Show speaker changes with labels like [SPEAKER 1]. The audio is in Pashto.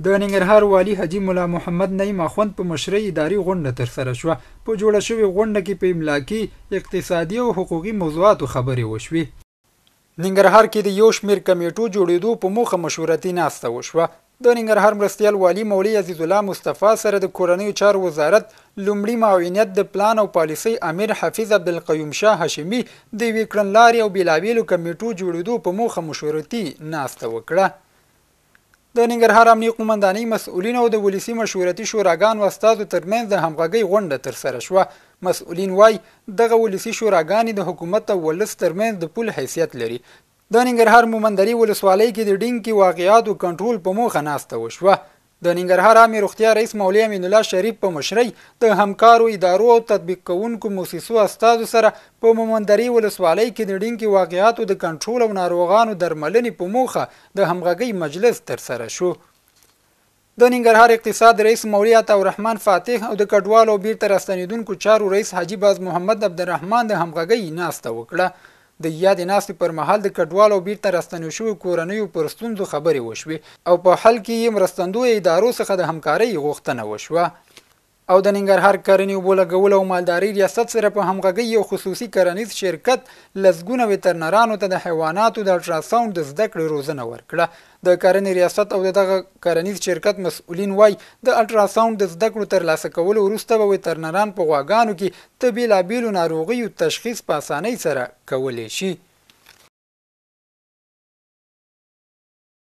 [SPEAKER 1] د ننګرهار والي حاجي مولا محمد نعیم اخوند په مشرۍ اداري غونډه ترسره شوه. په جوړه شوې غونډه کې په املاکي، اقتصادي او حقوقي موضوعاتو خبرې وشوې. ننګرهار کې د یو شمېر کمیټو جوړېدو په موخه مشورتي ناسته وشوه. د ننګرهار مرستیال والي مولوي عزیز الله مصطفی سره د کورنیو چارو وزارت لومړي معاونیت د پلان او پالیسۍ امیر حفیظ عبدالقیوم شاه هاشمي د یوې کړنلارې او بېلابېلو کمیټو جوړېدو په موخه مشورتي ناسته وکړه. د ننګرهار امنیه قومندانۍ مسؤلین او د ولسي مشورتي شوراګانو استازو ترمنځ د همغږۍ غونډه ترسره شوه. مسؤلین وایي دغه ولسي شوراګانې د حکومت او ولس ترمنځ د پل حیثیت لري. د ننګرهار مومندري ولسوالۍ کې د ډینګي واقعاتو کنټرول په موخه ناسته وشوه. د ننګرهار عامې روغتیا رئیس مولوي امین الله شریف په مشرۍ د همکارو ادارو او تطبیق کوونکو موسسو استازو سره په مومندري ولسوالۍ کې د ډینګي واقعاتو د کنټرول او ناروغانو درملنې په موخه د همغږۍ مجلس ترسره شو. د ننګرهار اقتصاد رئیس مولوي عطاالرحمن فاتح او د کډوالو او بیرته راستنیدونکو چارو رئیس حاجي باز محمد عبدالرحمن د همغږۍ ناسته وکړه. د یادې ناستې پر مهال د کډوالو او بیرته راستنو شویو کورنیو پر ستونزو خبرې وشوې او په حل کې یې مرستندویه ادارو څخه د همکارۍ غوښتنه وشوه. او د ننګرهار کرنې اوبو لګولو او مالدارۍ ریاست سره په همغږۍ یو خصوصي کرنیز شرکت لسګونه وترنرانو ته د حیواناتو د الټراساوند د زده کړې روزنه ورکړه. د کرنې ریاست او دغه کرنیز شرکت مسؤلین وایي د الټراساوند د زده کړو ترلاسه کولو وروسته به وترنران په غواګانو کې د بېلابېلو ناروغیو تشخیص په اسانۍ سره کولی شي.